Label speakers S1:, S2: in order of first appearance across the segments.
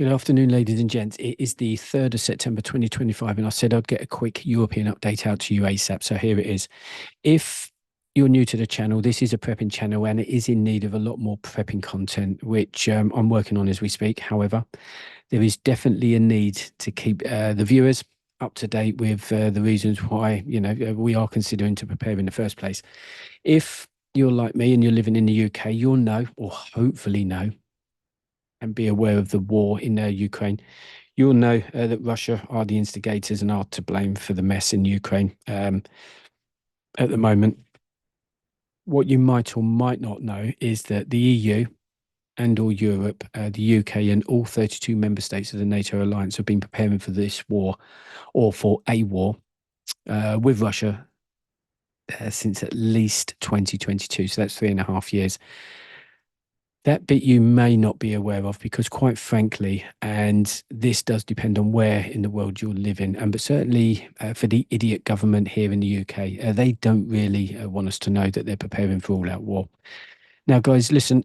S1: Good afternoon, ladies and gents. It is the 3rd of September 2025, and I said I'd get a quick European update out to you ASAP. So here it is. If you're new to the channel, this is a prepping channel and it is in need of a lot more prepping content, which I'm working on as we speak. However, there is definitely a need to keep the viewers up to date with the reasons why, we are considering to prepare in the first place. If you're like me and you're living in the UK, you'll know, or hopefully know, and be aware of the war in Ukraine. You'll know that Russia are the instigators and are to blame for the mess in Ukraine at the moment. What you might or might not know is that the EU and or Europe, the UK and all 32 member states of the NATO alliance have been preparing for this war or for a war with Russia since at least 2022. So that's 3.5 years. That bit you may not be aware of because, quite frankly, and this does depend on where in the world you're living, but certainly for the idiot government here in the UK, they don't really want us to know that they're preparing for all-out war. Now, guys, listen,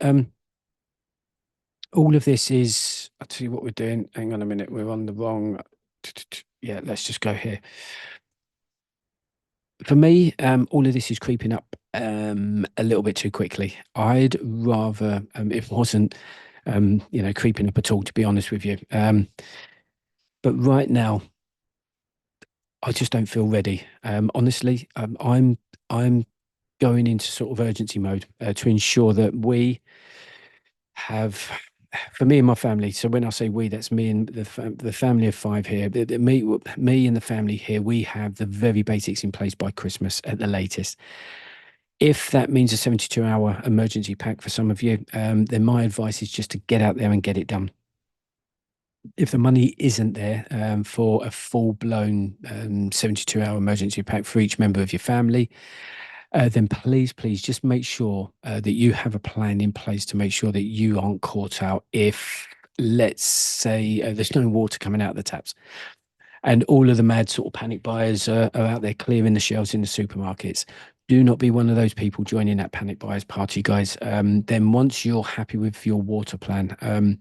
S1: all of this is, I'll tell you what we're doing. Hang on a minute, we're on the wrong, yeah, let's just go here. For me, all of this is creeping up a little bit too quickly. I'd rather it wasn't, creeping up at all, to be honest with you. But right now, I just don't feel ready. Honestly, I'm going into sort of urgency mode to ensure that we have, for me and my family. So when I say we, that's me and the family of five here. Me and the family here. We have the very basics in place by Christmas at the latest. If that means a 72-hour emergency pack for some of you, then my advice is just to get out there and get it done. If the money isn't there for a full-blown 72-hour emergency pack for each member of your family, then please just make sure that you have a plan in place to make sure that you aren't caught out if, let's say, there's no water coming out of the taps. And all of the mad sort of panic buyers are out there clearing the shelves in the supermarkets. Do not be one of those people joining that panic buyers party, guys. Then once you're happy with your water plan,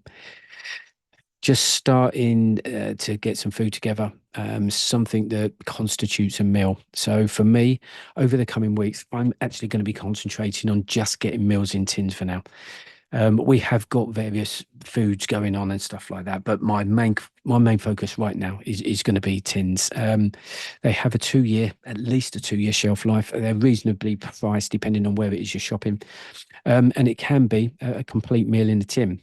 S1: just starting to get some food together, something that constitutes a meal. So for me, over the coming weeks, I'm actually going to be concentrating on just getting meals in tins for now. We have got various foods going on and stuff like that, but my main focus right now is going to be tins. They have at least a 2-year shelf life. They're reasonably priced depending on where it is you're shopping, and it can be a complete meal in the tin.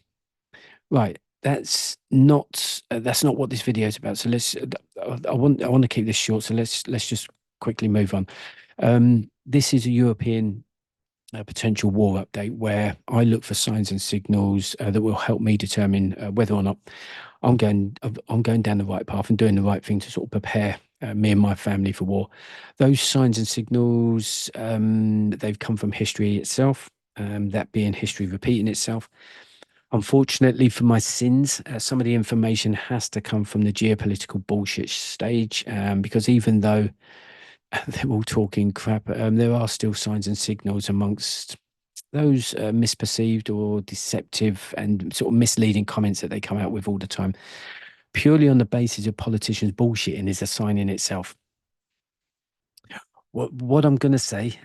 S1: Right. That's not what this video is about. So I want to keep this short. So let's just quickly move on. This is a European potential war update where I look for signs and signals that will help me determine whether or not I'm going down the right path and doing the right thing to sort of prepare me and my family for war. Those signs and signals, they've come from history itself, that being history repeating itself. Unfortunately for my sins, some of the information has to come from the geopolitical bullshit stage, because even though they're all talking crap, there are still signs and signals amongst those misperceived or deceptive and sort of misleading comments that they come out with all the time, purely on the basis of politicians bullshitting is a sign in itself. What I'm going to say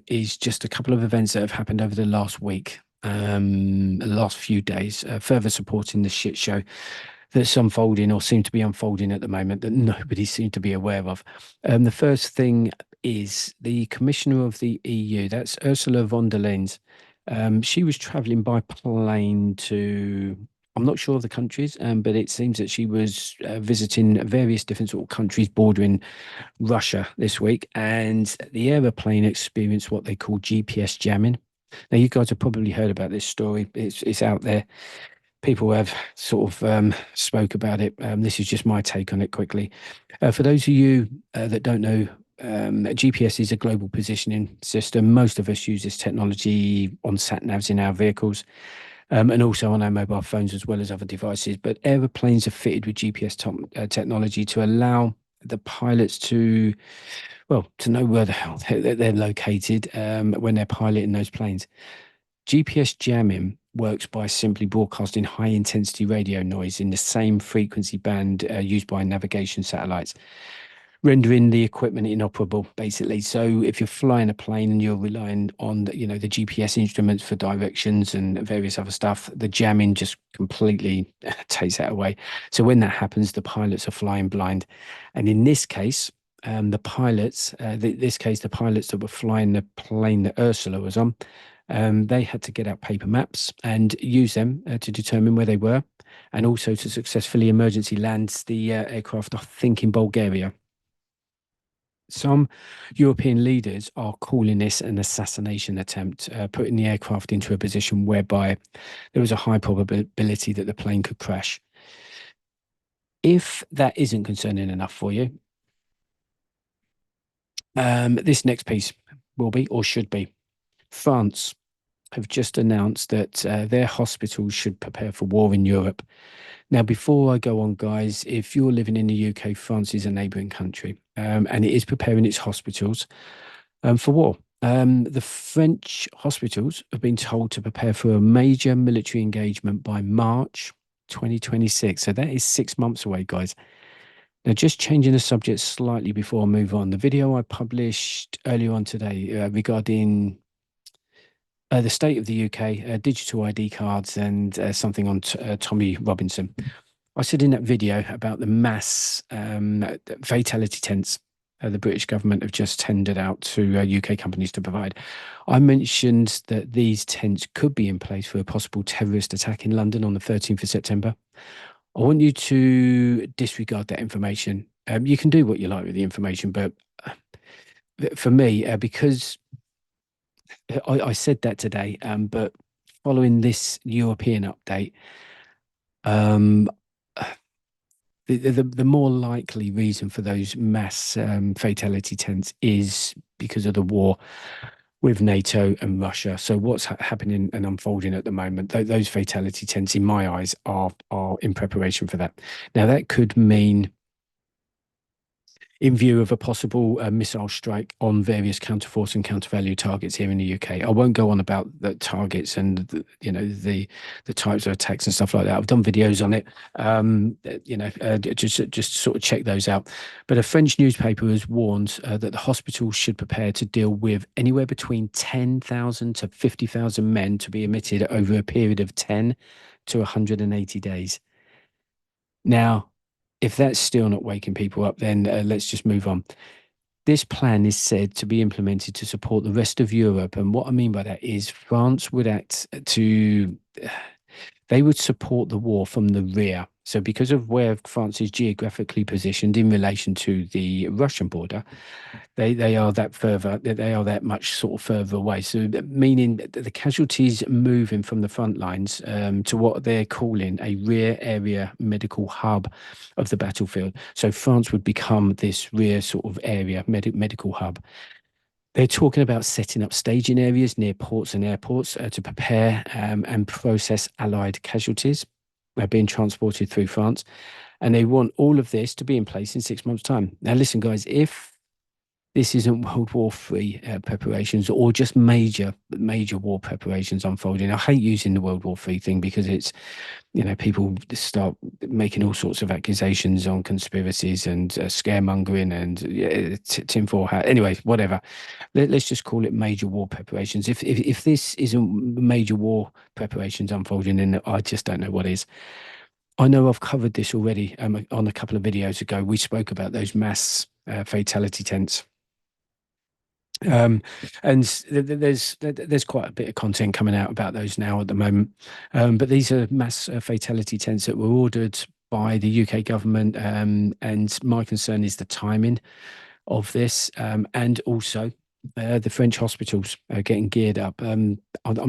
S1: is just a couple of events that have happened over the last week, the last few days, further supporting the shit show that's unfolding or seem to be unfolding at the moment that nobody seems to be aware of. The first thing is the Commissioner of the EU, that's Ursula von der Leyen. She was traveling by plane to, I'm not sure of the countries, but it seems that she was visiting various different sort of countries bordering Russia this week, and the aeroplane experienced what they call GPS jamming. Now, you guys have probably heard about this story. It's out there. People have sort of spoke about it. This is just my take on it quickly. For those of you that don't know, GPS is a global positioning system. Most of us use this technology on sat navs in our vehicles, and also on our mobile phones as well as other devices. But aeroplanes are fitted with GPS technology to allow the pilots to know where the hell they're located when they're piloting those planes. GPS jamming works by simply broadcasting high intensity radio noise in the same frequency band used by navigation satellites, rendering the equipment inoperable, basically. So if you're flying a plane and you're relying on the GPS instruments for directions and various other stuff, the jamming just completely takes that away. So when that happens, the pilots are flying blind. And in this case, the pilots that were flying the plane that Ursula was on, they had to get out paper maps and use them to determine where they were, and also to successfully emergency land the aircraft, I think, in Bulgaria. Some European leaders are calling this an assassination attempt, putting the aircraft into a position whereby there was a high probability that the plane could crash. If that isn't concerning enough for you, this next piece will be, or should be. France have just announced that their hospitals should prepare for war in Europe. Now, before I go on, guys, if you're living in the UK, France is a neighbouring country, and it is preparing its hospitals for war. The French hospitals have been told to prepare for a major military engagement by March 2026. So that is 6 months away, guys. Now, just changing the subject slightly before I move on, the video I published earlier on today regarding the state of the UK, digital ID cards, and something on Tommy Robinson. I said in that video about the mass fatality tents the British government have just tendered out to UK companies to provide. I mentioned that these tents could be in place for a possible terrorist attack in London on the 13th of September. I want you to disregard that information. You can do what you like with the information, but for me, because I said that today, but following this European update, um, the more likely reason for those mass fatality tents is because of the war with NATO and Russia. So what's happening and unfolding at the moment, those fatality tents, in my eyes, are in preparation for that. Now, that could mean in view of a possible missile strike on various counterforce and countervalue targets here in the UK. I won't go on about the targets and the types of attacks and stuff like that. I've done videos on it. Just sort of check those out. But a French newspaper has warned that the hospitals should prepare to deal with anywhere between 10,000 to 50,000 men to be admitted over a period of 10 to 180 days. Now, if that's still not waking people up, then let's just move on. This plan is said to be implemented to support the rest of Europe. And what I mean by that is France would act to, they would support the war from the rear. So because of where France is geographically positioned in relation to the Russian border, they are that much sort of further away. So meaning the casualties moving from the front lines to what they're calling a rear area medical hub of the battlefield. So France would become this rear sort of area medical hub. They're talking about setting up staging areas near ports and airports to prepare and process Allied casualties being transported through France. And they want all of this to be in place in 6 months' time. Now, listen, guys, if this isn't World War III preparations or just major war preparations unfolding. I hate using the World War III thing because it's, people start making all sorts of accusations on conspiracies and scaremongering and tinfoil hat. Anyway, whatever. Let's just call it major war preparations. If this isn't major war preparations unfolding, then I just don't know what is. I know I've covered this already on a couple of videos ago. We spoke about those mass fatality tents. And there's quite a bit of content coming out about those now at the moment. But these are mass fatality tents that were ordered by the UK government. And my concern is the timing of this, and also the French hospitals are getting geared up. I'm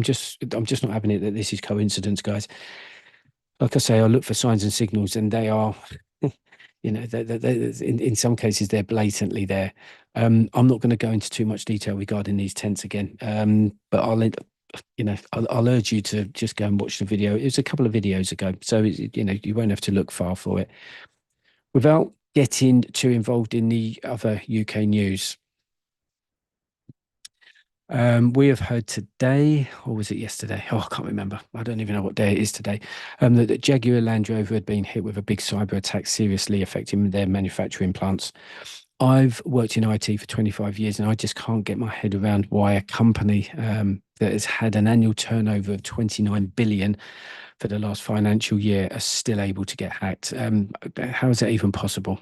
S1: just not having it that this is coincidence, guys. Like I say, I look for signs and signals, and they are, in some cases they're blatantly there. I'm not going to go into too much detail regarding these tents again, but I'll urge you to just go and watch the video. It was a couple of videos ago, so you won't have to look far for it. Without getting too involved in the other UK news, We have heard today, or was it yesterday? Oh, I can't remember. I don't even know what day it is today. That Jaguar Land Rover had been hit with a big cyber attack, seriously affecting their manufacturing plants. I've worked in IT for 25 years, and I just can't get my head around why a company that has had an annual turnover of 29 billion for the last financial year are still able to get hacked. How is that even possible?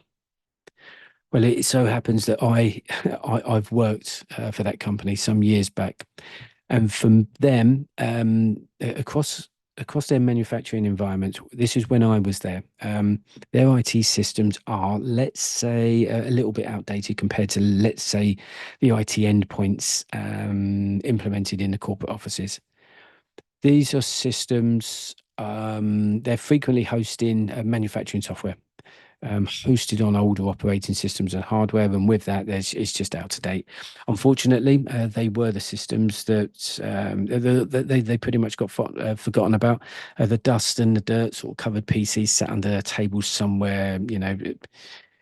S1: Well, it so happens that I've worked for that company some years back, and from them across their manufacturing environments, this is when I was there. Their IT systems are, let's say, a little bit outdated compared to, let's say, the IT endpoints implemented in the corporate offices. These are systems. They're frequently hosting manufacturing software hosted on older operating systems and hardware, and with that, it's just out of date. Unfortunately, they were the systems that they pretty much got forgotten about. The dust and the dirt sort of covered PCs sat under tables somewhere,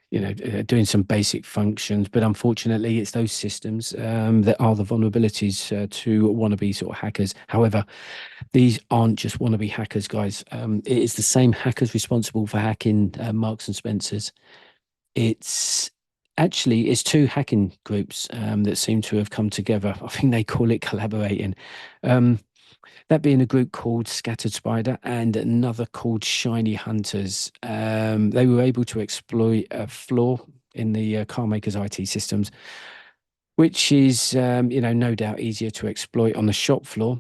S1: doing some basic functions. But unfortunately, it's those systems that are the vulnerabilities to wannabe sort of hackers. However, these aren't just wannabe hackers, guys. It is the same hackers responsible for hacking Marks and Spencers. It's it's two hacking groups that seem to have come together. I think they call it collaborating. Um, that being a group called Scattered Spider and another called Shiny Hunters. They were able to exploit a flaw in the car makers' IT systems, which is, no doubt easier to exploit on the shop floor,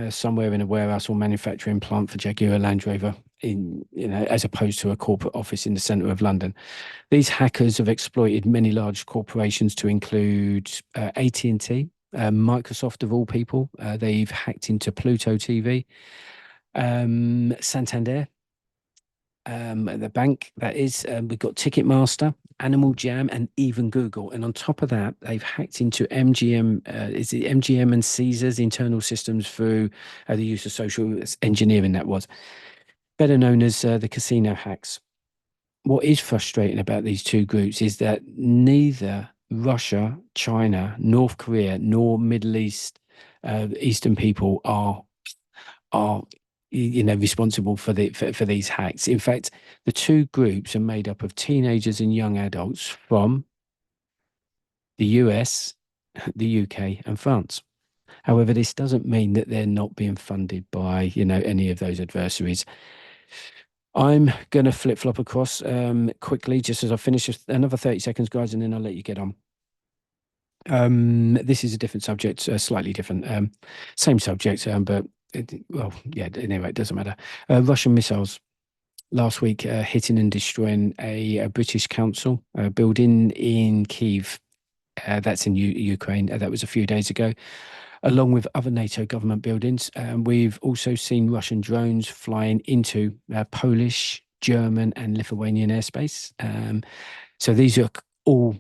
S1: somewhere in a warehouse or manufacturing plant for Jaguar Land Rover, as opposed to a corporate office in the centre of London. These hackers have exploited many large corporations to include AT&T, Microsoft of all people. They've hacked into Pluto TV, Santander, the bank that is. We've got Ticketmaster, Animal Jam, and even Google. And on top of that, they've hacked into MGM. Is it MGM and Caesar's internal systems through the use of social engineering? That was better known as the casino hacks. What is frustrating about these two groups is that neither Russia, China, North Korea, nor Middle East, Eastern people are responsible for for these hacks. In fact, the two groups are made up of teenagers and young adults from the US, the UK, and France. However, this doesn't mean that they're not being funded by, any of those adversaries. I'm going to flip flop across quickly, just as I finish another 30 seconds, guys, and then I'll let you get on. This is a different subject, slightly different. Same subject, but well, yeah. Anyway, it doesn't matter. Russian missiles last week hitting and destroying a British council building in Kiev. That's in Ukraine. That was a few days ago, along with other NATO government buildings. We've also seen Russian drones flying into Polish, German, and Lithuanian airspace. So these are all,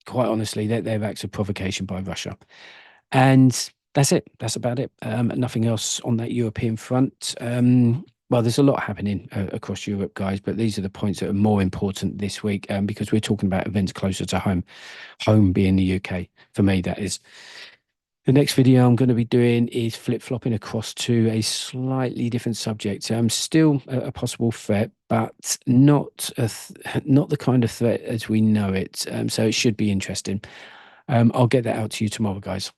S1: quite honestly, they're acts of provocation by Russia. And that's it. That's about it. Nothing else on that European front. Well, there's a lot happening across Europe, guys, but these are the points that are more important this week because we're talking about events closer to home, home being the UK. For me, that is. The next video I'm going to be doing is flip-flopping across to a slightly different subject. Still a possible threat, but not not the kind of threat as we know it. So it should be interesting. I'll get that out to you tomorrow, guys.